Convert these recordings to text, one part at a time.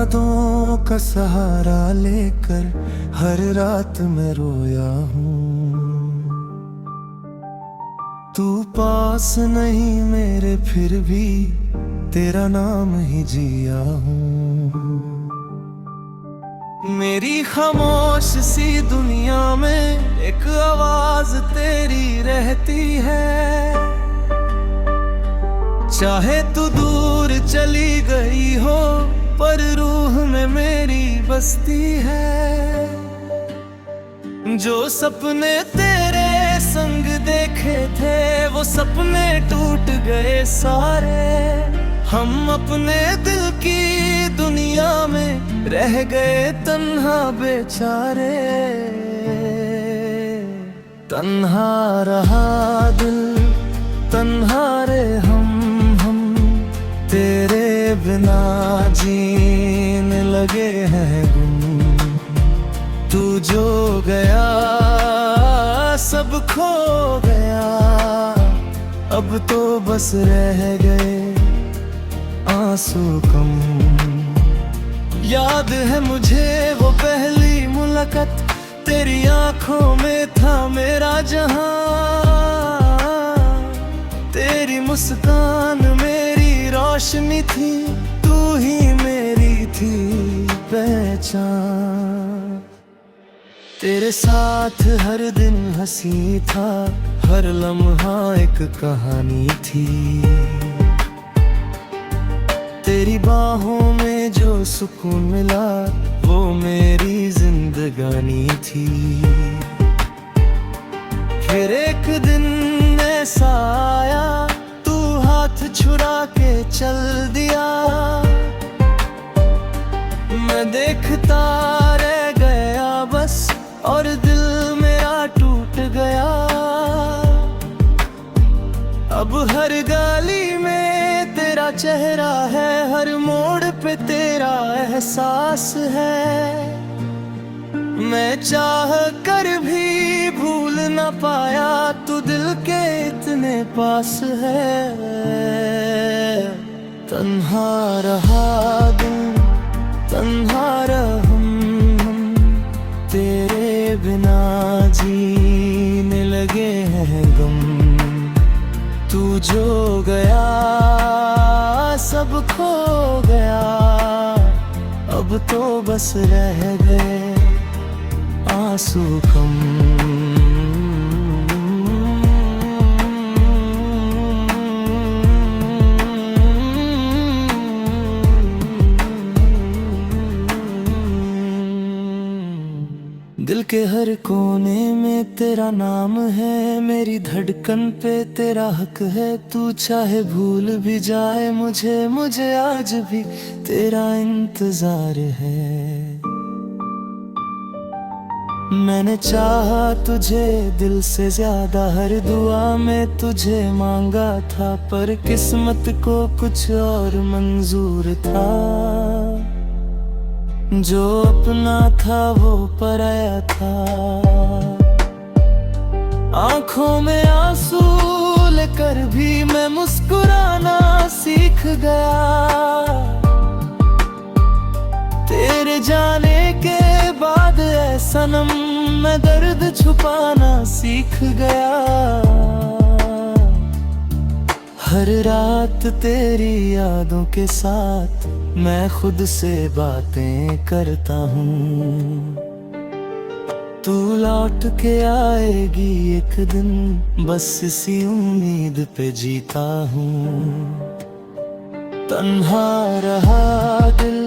यादों का सहारा लेकर हर रात मैं रोया हूँ। तू पास नहीं मेरे फिर भी तेरा नाम ही जिया हूँ। मेरी खामोश सी दुनिया में एक आवाज तेरी रहती है। चाहे तू दूर चली गई हो पर रूह में मेरी बसती है। जो सपने तेरे संग देखे थे वो सपने टूट गए सारे। हम अपने दिल की दुनिया में रह गए तन्हा बेचारे। तन्हा रहा दिल तन्हा रे हम तेरे बिना जीने लगे हैं गुम। तू जो गया सब खो गया, अब तो बस रह गए आंसू कम। याद है मुझे वो पहली मुलाकात, तेरी आंखों में था मेरा जहां। तेरी मुस्कान मेरी रोशनी थी, तू ही मेरी थी पहचान। तेरे साथ हर दिन हंसी था, हर लम्हा एक कहानी थी। तेरी बाहों में जो सुकून मिला वो मेरी जिंदगानी थी। फिर एक दिन ऐसा आया तू हाथ छुड़ा के चल दिया। मैं देखता रह गया बस और दिल मेरा टूट गया। अब हर गली में तेरा चेहरा है, हर मोड़ पे तेरा एहसास है। मैं चाह कर भी भूल न पाया, तू दिल के इतने पास है। तन्हा रहा दिल तन्हा रहम, तेरे बिना जीने लगे हैं गम। तू जो गया सब खो गया, अब तो बस रह गए आंसू कम। दिल के हर कोने में तेरा नाम है, मेरी धड़कन पे तेरा हक है। तू चाहे भूल भी जाए मुझे आज भी तेरा इंतजार है। मैंने चाहा तुझे दिल से ज्यादा, हर दुआ में तुझे मांगा था। पर किस्मत को कुछ और मंजूर था। जो अपना था वो पराया था। आंखों में आंसू लेकर भी मैं मुस्कुराना सीख गया। तेरे जाने के बाद ऐ सनम मैं दर्द छुपाना सीख गया। हर रात तेरी यादों के साथ मैं खुद से बातें करता हूँ। तू लौट के आएगी एक दिन, बस इसी उम्मीद पे जीता हूँ। तन्हा रहा दिल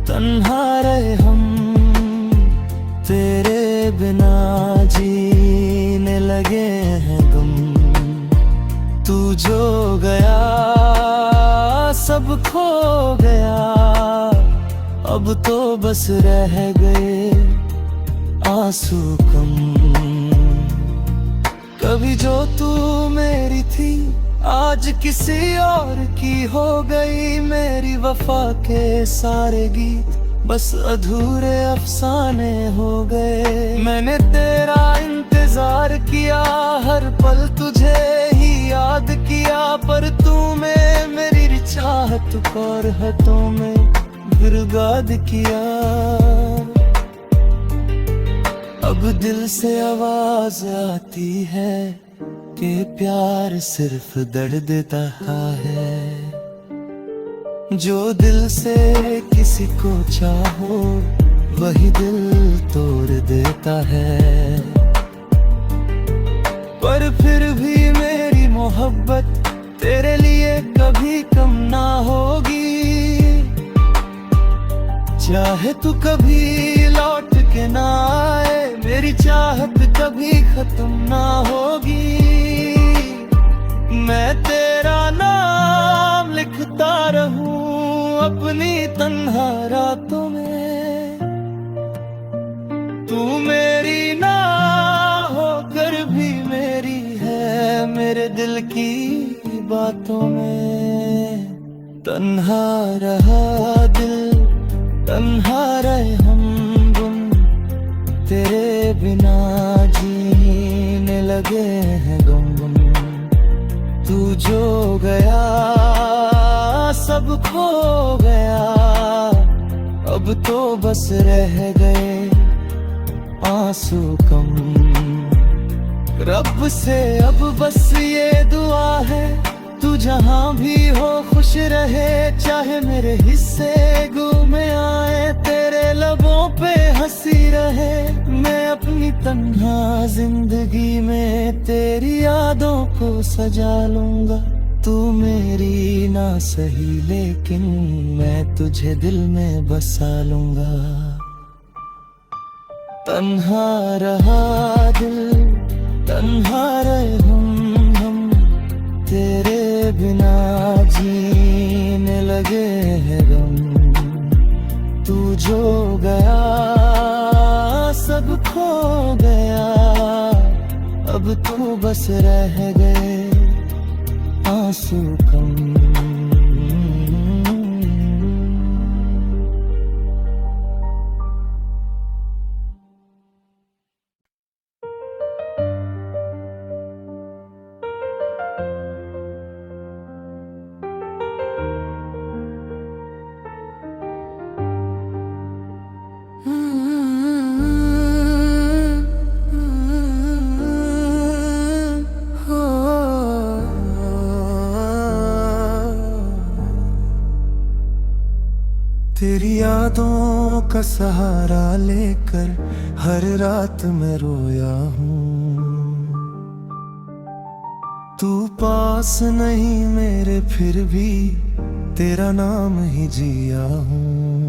तन्हा रहे हम, तेरे बिना जीने लगे हैं तुम। तू जो गया सब खो गया, अब तो बस रह गए आंसू कम। कभी जो तू मेरी थी आज किसी और की हो गई। मेरी वफा के सारे गीत बस अधूरे अफसाने हो गए। मैंने तेरा इंतजार किया, हर पल तुझे ही याद किया। पर तू में मेरी चाहत और हदों में बर्बाद किया। अब दिल से आवाज आती है कि प्यार सिर्फ दर्द देता है। जो दिल से किसी को चाहो वही दिल तोड़ देता है। पर फिर भी मेरी मोहब्बत तेरे लिए कभी कम ना होगी। चाहे तू कभी लौट के ना आए, मेरी चाहत कभी खत्म ना होगी। मैं तेरा नाम लिखता रहूं अपनी तन्हा रातों में। तू मेरी ना होकर भी मेरी है, मेरे दिल की बातों में। तन्हा रहा दिल, तन्हा रहे हम गुम, तेरे बिना जीने लगे हैं गुम गुम। तू जो गया सब खो गया, अब तो बस रह गए आंसू कम। रब से अब बस ये दुआ है, तू जहां भी हो खुश रहे। चाहे मेरे हिस्से गुमे आए, तेरे लबों पे हंसी रहे। मैं अपनी तन्हा जिंदगी में तेरी यादों को सजा लूंगा। तू मेरी ना सही लेकिन मैं तुझे दिल में बसा लूंगा। तन्हा रहा दिल, तन्हा रहे हम तेरे बिना जीने लगे हैं गम। तू जो गया सब खो गया, अब तो बस रह गए आंसू कम। तेरी यादों का सहारा लेकर हर रात मैं रोया हूँ। तू पास नहीं मेरे फिर भी तेरा नाम ही जिया हूँ।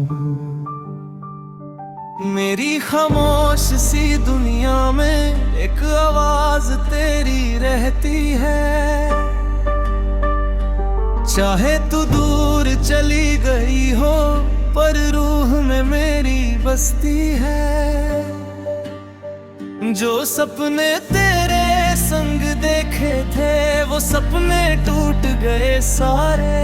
मेरी खामोश सी दुनिया में एक आवाज तेरी रहती है। चाहे तू दूर चली गई हो पर रूह में मेरी बसती है। जो सपने तेरे संग देखे थे वो सपने टूट गए सारे।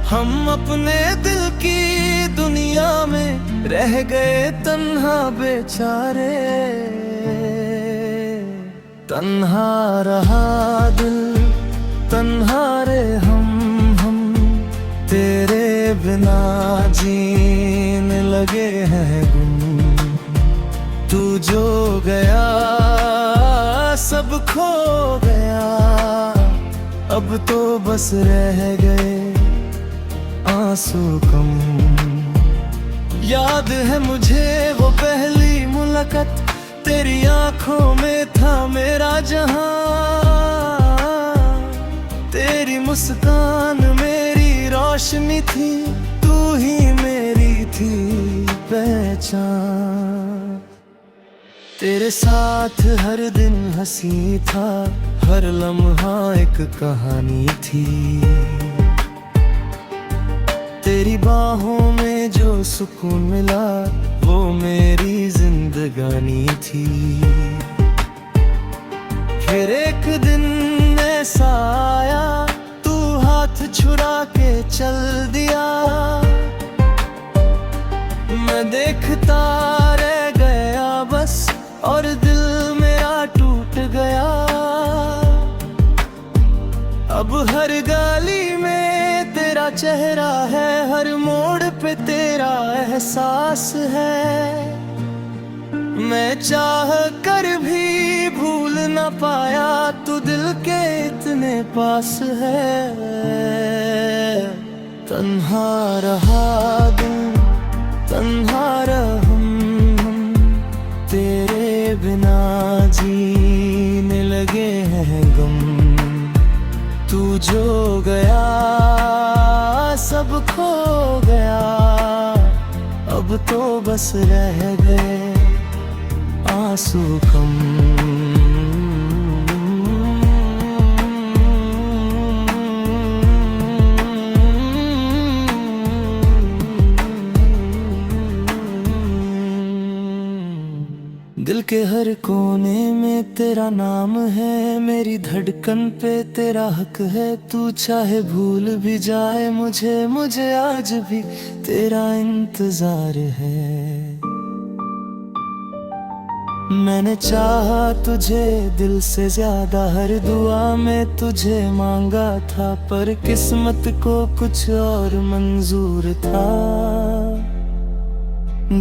हम अपने दिल की दुनिया में रह गए तन्हा बेचारे। तन्हा रहा दिल, तन्हा रहे हम तेरे बिना जीने लगे हैं गुम। तू जो गया सब खो गया, अब तो बस रह गए आंसू कम। याद है मुझे वो पहली मुलाकात, तेरी आंखों में था मेरा जहां। तेरी मुस्कान मेरी रोशनी थी, तू ही मेरी थी पहचान। तेरे साथ हर दिन हंसी था, हर लम्हा एक कहानी थी। तेरी बाहों में जो सुकून मिला वो मेरी जिंदगानी थी। फिर एक दिन ऐसा आया, तू हाथ छुड़ा के चल दिया। मैं देखता रह गया बस और दिल मेरा टूट गया। अब हर गली में तेरा तेरा चेहरा है, हर मोड़ पे तेरा एहसास है। मैं चाह कर भी भूल न पाया, तू दिल के इतने पास है। तन्हा रहा दिल, तन्हा रहूं हम, तेरे बिना जीने लगे हैं गम। तू जो गया सब खो गया, अब तो बस रह गए आंसू कम। दिल के हर कोने में तेरा नाम है, मेरी धड़कन पे तेरा हक है। तू चाहे भूल भी जाए मुझे, मुझे आज भी तेरा इंतजार है। मैंने चाहा तुझे दिल से ज्यादा, हर दुआ में तुझे मांगा था, पर किस्मत को कुछ और मंजूर था।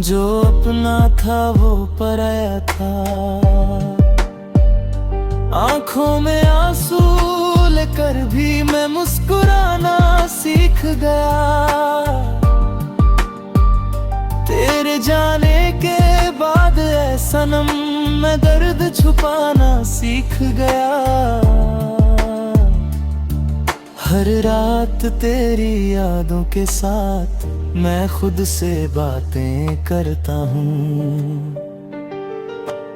जो अपना था वो पराया था। आंखों में आंसू लेकर भी मैं मुस्कुराना सीख गया। तेरे जाने के बाद ऐ सनम मैं दर्द छुपाना सीख गया। हर रात तेरी यादों के साथ मैं खुद से बातें करता हूँ।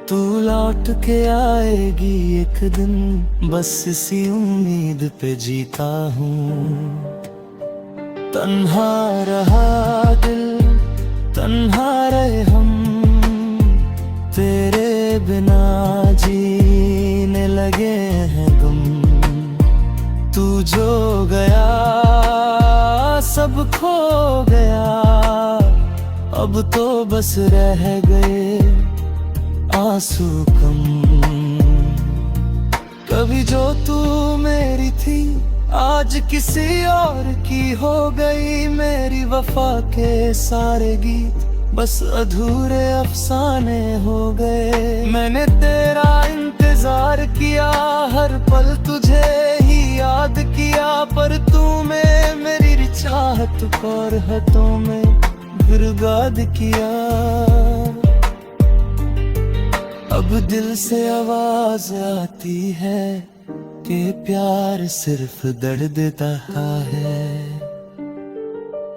तू लौट के आएगी एक दिन, बस इसी उम्मीद पे जीता हूँ। तन्हा रहा दिल, तन्हा रहे हम, तेरे बिना जीने लगे हैं गम। तू जो गया सब खो गया, अब तो बस रह गए आंसू कम। कभी जो तू मेरी थी आज किसी और की हो गई। मेरी वफा के सारे गीत बस अधूरे अफसाने हो गए। मैंने तेरा इंतजार किया, हर पल तुझे ही याद किया, पर तूने मेरी चाहत और हथों में बर्बाद किया। अब दिल से आवाज आती है कि प्यार सिर्फ दर्द देता है।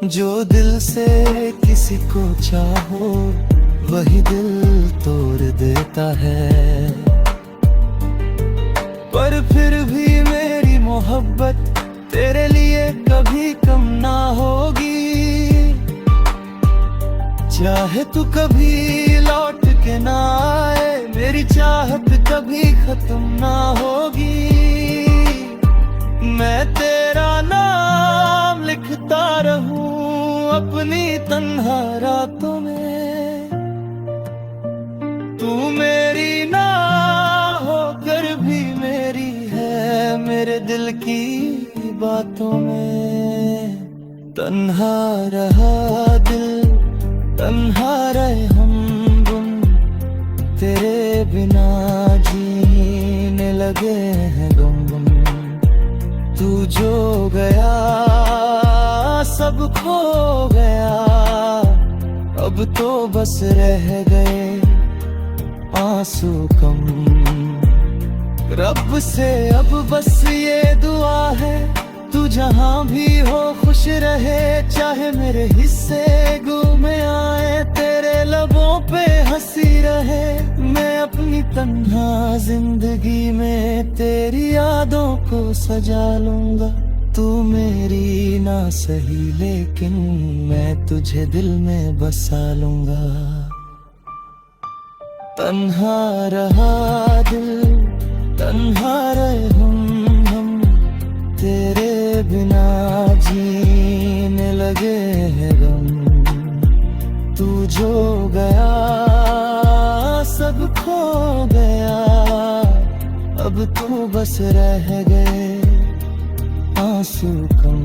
जो दिल से किसी को चाहो वही दिल तोड़ देता है। पर फिर भी मेरी मोहब्बत तेरे लिए कभी कम ना होगी। चाहे तू कभी लौट के ना आए, मेरी चाहत कभी खत्म ना होगी। मैं तेरा नाम लिखता रहूं अपनी तन्हा रातों में। तू मेरी ना होकर भी मेरी है, मेरे दिल की बातों में। तन्हा रहा दिल, तन्हा रहे हम गुम, तेरे बिना जीने लगे हैं गम। तू जो गया सब खो गया, अब तो बस रह गए आंसू कम। रब से अब बस ये दुआ है, तू जहां भी हो खुश रहे। चाहे मेरे हिस्से गुमे आए, तेरे लबों पे हंसी रहे। मैं अपनी तन्हा जिंदगी में तेरी यादों को सजा लूंगा। तू मेरी ना सही लेकिन मैं तुझे दिल में बसा लूंगा। तन्हा रहा दिल, तन्हा रहे हम तेरे बिना जीने लगे हैं गम। तू जो गया सब खो गया, अब तो बस रह गए आंसू कम।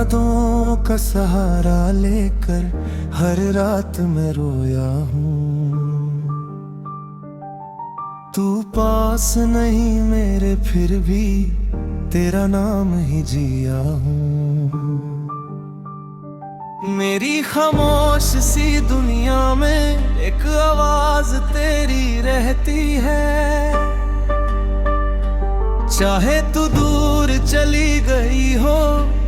यादों का सहारा लेकर हर रात मैं रोया हूँ। तू पास नहीं मेरे फिर भी तेरा नाम ही जिया हूँ। मेरी खामोश सी दुनिया में एक आवाज तेरी रहती है। चाहे तू दूर चली गई हो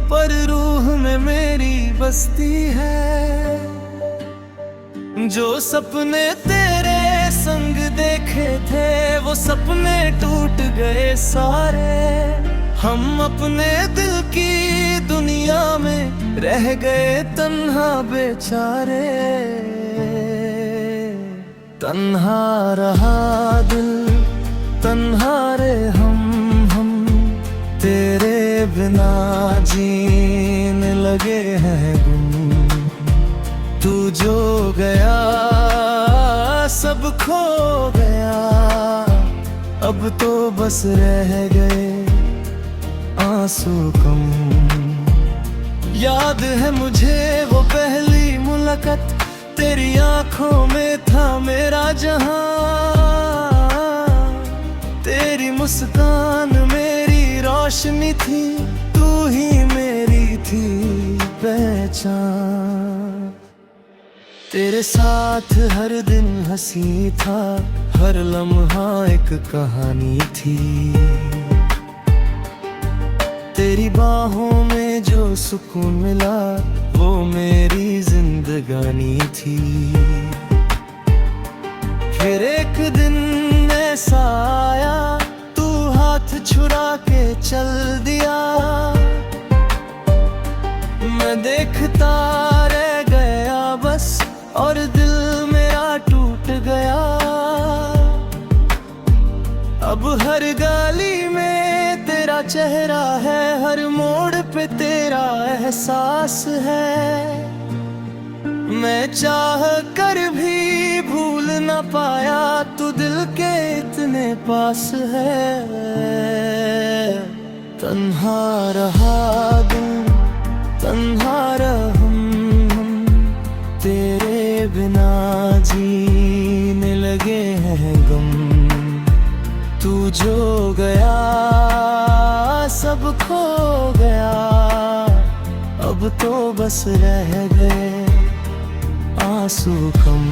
पर रूह में मेरी बसती है। जो सपने तेरे संग देखे थे वो सपने टूट गए सारे। हम अपने दिल की दुनिया में रह गए तन्हा बेचारे। तन्हा रहा दिल तन्हा रे हम तेरे बिना जीने लगे हैं गुम। तू जो गया सब खो गया, अब तो बस रह गए आंसू कम। याद है मुझे वो पहली मुलाकात, तेरी आंखों में था मेरा जहां। तेरी मुस्कान मेरी रोशनी थी, तू ही मेरी थी पहचान। तेरे साथ हर दिन हंसी था, हर लम्हा एक कहानी थी। तेरी बाहों में जो सुकून मिला वो मेरी जिंदगानी थी। फिर एक दिन ऐसा आया तू हाथ छुड़ा के चल दिया। मैं देखता रह गया बस और दिल मेरा टूट गया। अब हर गली में तेरा चेहरा है, हर मोड़ पे तेरा एहसास है। मैं चाह कर भी भूल न पाया, तू दिल के इतने पास है। तन्हा रहा दिल तन्हा रहूं तेरे बिना जीने लगे हैं गम। तू जो गया सब खो गया, अब तो बस रह गए आंसू कम।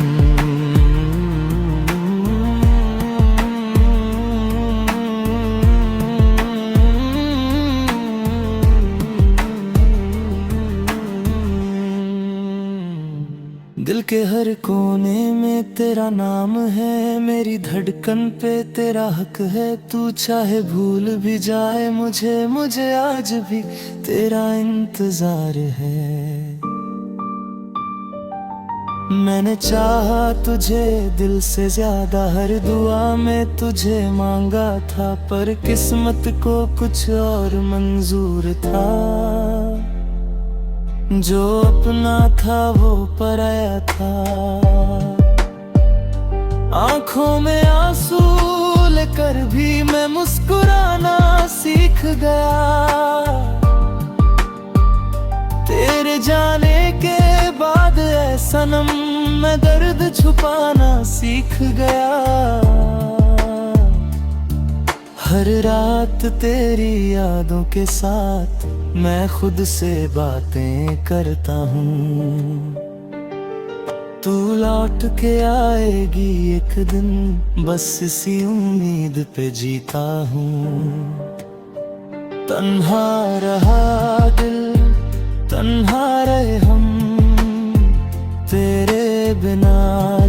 दिल के हर कोने में तेरा नाम है, मेरी धड़कन पे तेरा हक है। तू चाहे भूल भी जाए मुझे आज भी तेरा इंतजार है। मैंने चाहा तुझे दिल से ज्यादा, हर दुआ में तुझे मांगा था। पर किस्मत को कुछ और मंजूर था। जो अपना था वो पराया था। आंखों में आंसू लेकर भी मैं मुस्कुराना सीख गया। तेरे जाने के बाद ऐ सनम मैं दर्द छुपाना सीख गया। हर रात तेरी यादों के साथ मैं खुद से बातें करता हूँ। तू लौट के आएगी एक दिन, बस इसी उम्मीद पे जीता हूँ। तन्हा रहा दिल तन्हा रहे हम तेरे बिना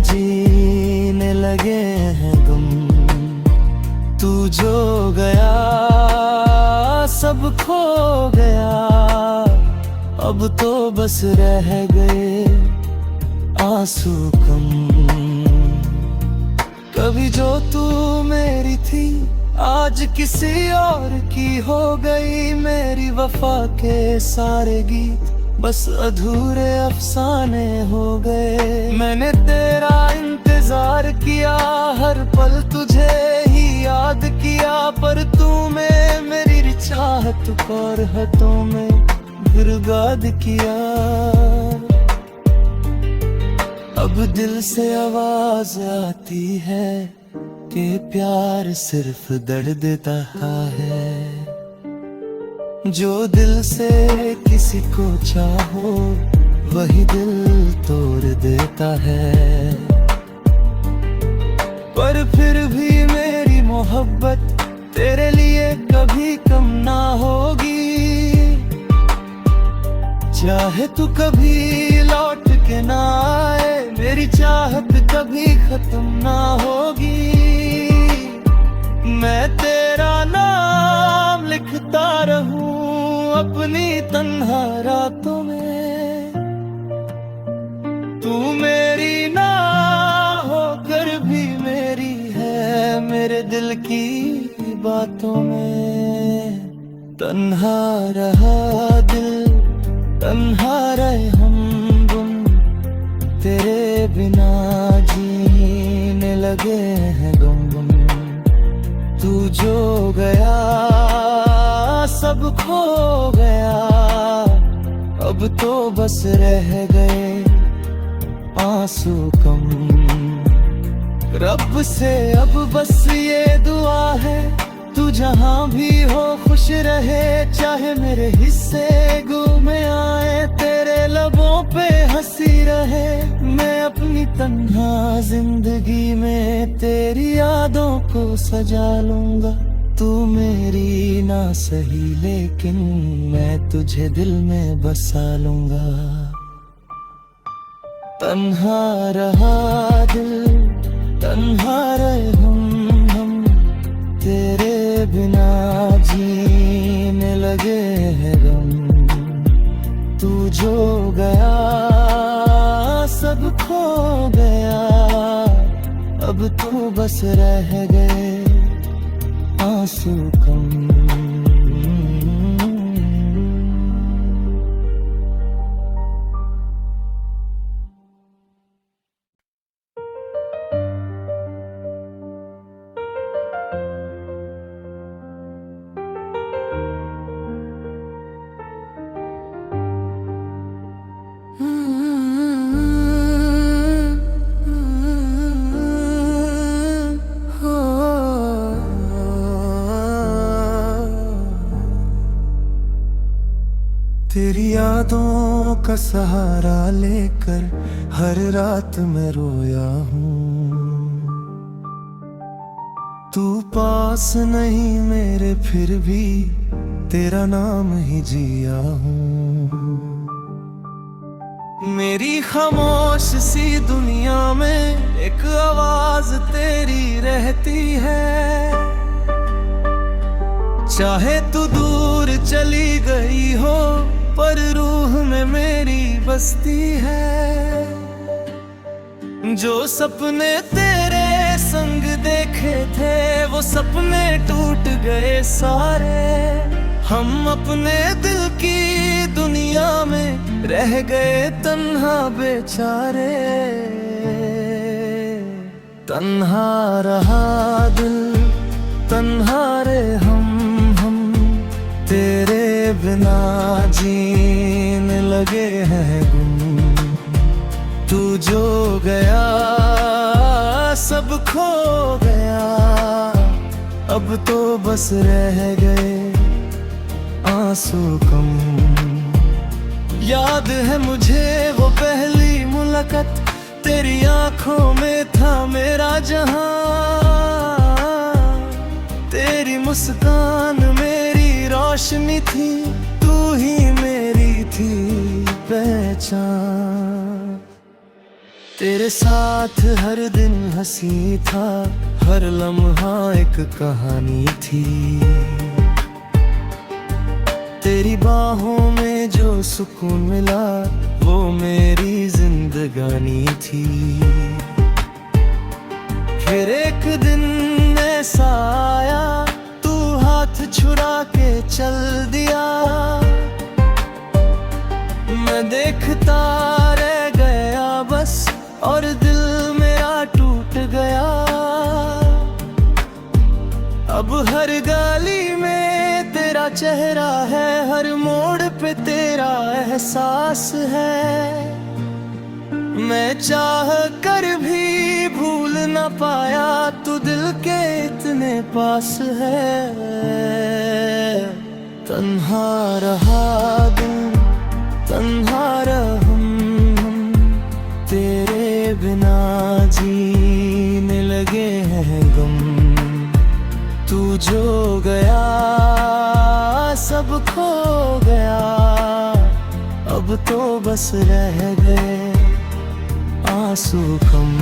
जीने लगे हैं गम। तू जो गया सब खो गया, अब तो बस रह गए आंसू कम। कभी जो तू मेरी थी आज किसी और की हो गई। मेरी वफा के सारे गीत बस अधूरे अफसाने हो गए। मैंने तेरा इंतजार किया, हर पल तुझे ही याद किया। पर तू में मेरी चाहत और हटों में बर्बाद किया। अब दिल से आवाज आती है कि प्यार सिर्फ दर्द देता है। जो दिल से किसी को चाहो वही दिल तोड़ देता है। पर फिर भी मेरी मोहब्बत तेरे लिए कभी कम ना होगी। चाहे तू कभी लौट के ना आए, मेरी चाहत कभी खत्म ना होगी। मैं तेरा नाम लिखता रहूं अपनी तन्हा रातों में। तू मेरी ना होकर भी मेरी है, मेरे दिल की बातों में। तन्हा रहा दिल, तन्हा रहे हम गुम, तेरे बिना जीने लगे हैं गम। तू जो गया सब खो गया, अब तो बस रह गए आंसू कम। रब से अब बस ये दुआ है, तू जहां भी हो खुश रहे। चाहे मेरे हिस्से गुमे आए, तेरे लबों पे हंसी रहे। मैं अपनी तन्हा जिंदगी में तेरी यादों को सजा लूंगा। तू मेरी ना सही लेकिन मैं तुझे दिल में बसा लूंगा। तन्हा रहा दिल, तन्हा रहे हम तेरे बिना जीने लगे हैं गम। तू जो गया सब खो गया, अब तो बस रह गए आंसू कम। तेरी यादों का सहारा लेकर हर रात मैं रोया हूँ। तू पास नहीं मेरे फिर भी तेरा नाम ही जिया हूँ। मेरी खामोश सी दुनिया में एक आवाज तेरी रहती है। चाहे तू दूर चली गई हो पर रूह में मेरी बसती है। जो सपने तेरे संग देखे थे वो सपने टूट गए सारे। हम अपने दिल की दुनिया में रह गए तन्हा बेचारे। तन्हा रहा दिल, तन्हा रहे हम तेरे बिना जीने लगे हैं गुम। तू जो गया सब खो गया, अब तो बस रह गए आंसू कम। याद है मुझे वो पहली मुलाकात, तेरी आंखों में था मेरा जहां। तेरी मुस्कान मेरी रोशनी थी, तू ही मेरी थी पहचान। तेरे साथ हर दिन हंसी था, हर लम्हा एक कहानी थी। तेरी बाहों में जो सुकून मिला वो मेरी जिंदगानी थी। फिर एक दिन ऐसा आया, तू हाथ छुरा के चल दिया। मैं देखता रह गया बस और दिल मेरा टूट गया। अब हर गली में तेरा तेरा चेहरा है, हर मोड़ पे तेरा एहसास है। मैं चाह कर भी भूल न पाया, तू दिल के इतने पास है। तन्हा रहा दिल, तन्हा रहूं तेरे बिना, जीने लगे हैं गम। तू जो गया सब खो गया, अब तो बस रह गए आंसू कम।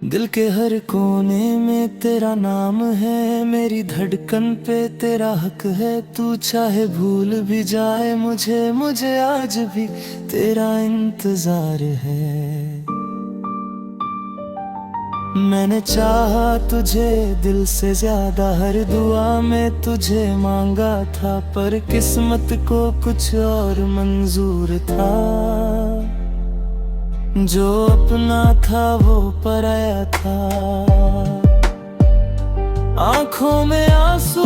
दिल के हर कोने में तेरा नाम है, मेरी धड़कन पे तेरा हक है। तू चाहे भूल भी जाए मुझे, मुझे आज भी तेरा इंतजार है। मैंने चाहा तुझे दिल से ज्यादा, हर दुआ में तुझे मांगा था, पर किस्मत को कुछ और मंजूर था। जो अपना था वो पराया था। आंखों में आंसू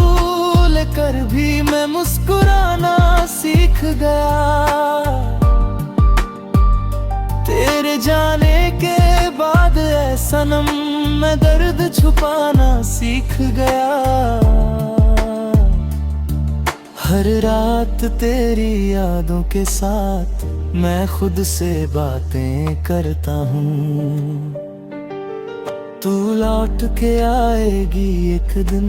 लेकर भी मैं मुस्कुराना सीख गया। तेरे जाने के बाद ऐ सनम मैं दर्द छुपाना सीख गया। हर रात तेरी यादों के साथ मैं खुद से बातें करता हूँ। तू लौट के आएगी एक दिन,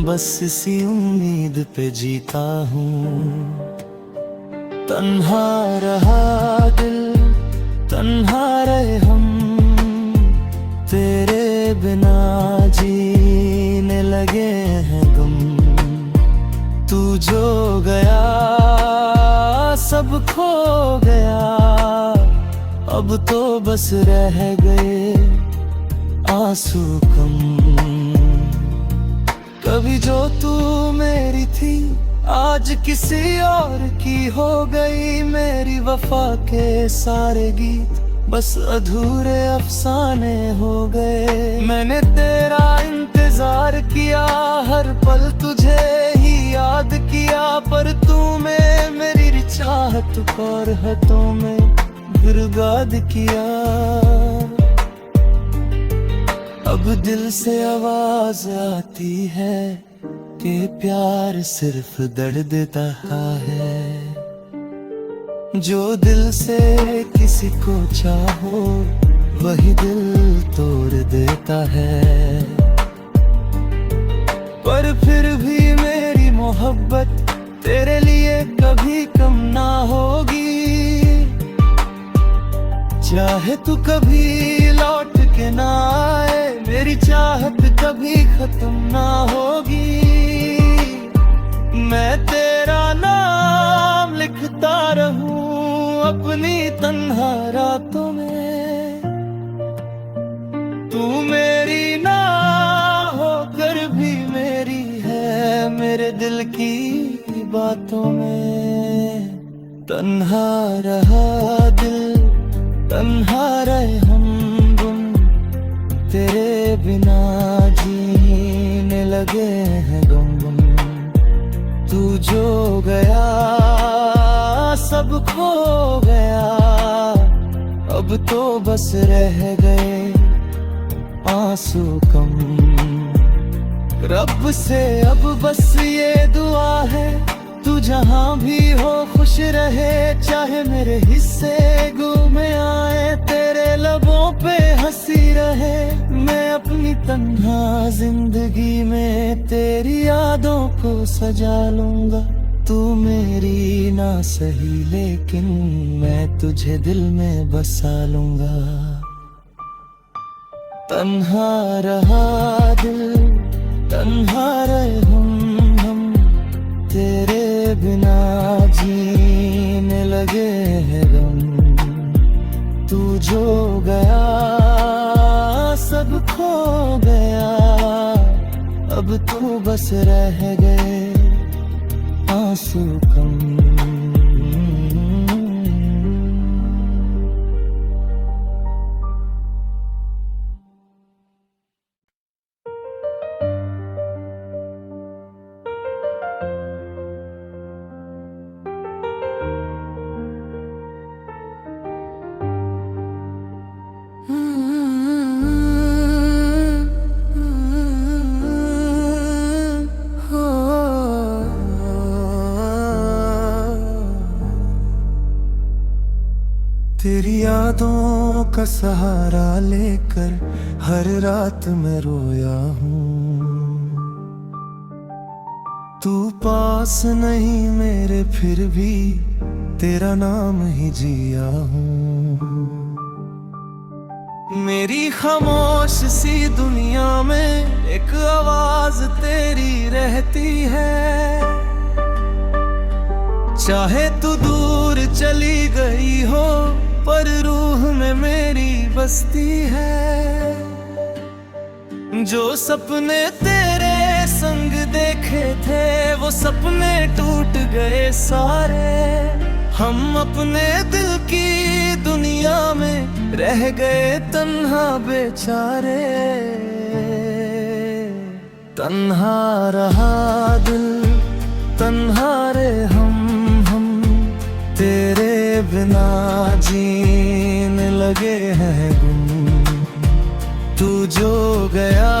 बस इसी उम्मीद पे जीता हूँ। तन्हा रहा दिल, तन्हा रहे हम, तेरे बिना जीने लगे हैं गम। तू जो गया सब खो गया, अब तो बस रह गए आंसू कम। कभी जो तू मेरी थी आज किसी और की हो गई। मेरी वफा के सारे गीत बस अधूरे अफसाने हो गए। मैंने तेरा इंतजार किया, हर पल तुझे ही याद किया, पर तूने मेरी चाहत और हाथों में गिरगाद किया। अब दिल से आवाज आती है कि प्यार सिर्फ दर्द देता है। जो दिल से किसी को चाहो वही दिल तोड़ देता है। पर फिर भी मेरी मोहब्बत तेरे लिए कभी कम ना होगी। चाहे तू कभी लौट के ना आए, मेरी चाहत कभी खत्म ना होगी। मैं तेरा नाम लिखता रहूं अपनी तन्हा रातों में। तू मेरी ना होकर भी मेरी है, मेरे दिल की बातों में। तन्हा रहा दिल, तन्हा रहे हम गुम, तेरे बिना जीने लगे हैं गम। तू जो गया सब खो गया, अब तो बस रह गए आंसू कम। रब से अब बस ये दुआ है, तू जहाँ भी हो खुश रहे। चाहे मेरे हिस्से घूमे आए, तेरे लबों पे हंसी रहे। मैं अपनी तन्हा जिंदगी में तेरी यादों को सजा लूंगा। तू मेरी ना सही लेकिन मैं तुझे दिल में बसा लूंगा। तन्हा रहा दिल, तन्हा रहे हम तेरे बिना जीने लगे हैं गम। तू जो गया सब खो गया, अब तो बस रह गए आंसू कम। यादों का सहारा लेकर हर रात मैं रोया हूँ। तू पास नहीं मेरे फिर भी तेरा नाम ही जिया हूँ। मेरी खामोश सी दुनिया में एक आवाज तेरी रहती है। चाहे तू दूर चली गई हो पर रूह में मेरी बसती है। जो सपने तेरे संग देखे थे वो सपने टूट गए सारे। हम अपने दिल की दुनिया में रह गए तन्हा बेचारे। तन्हा रहा दिल तन्हा रे हम तेरे बिना जीने लगे हैं गुम। तू जो गया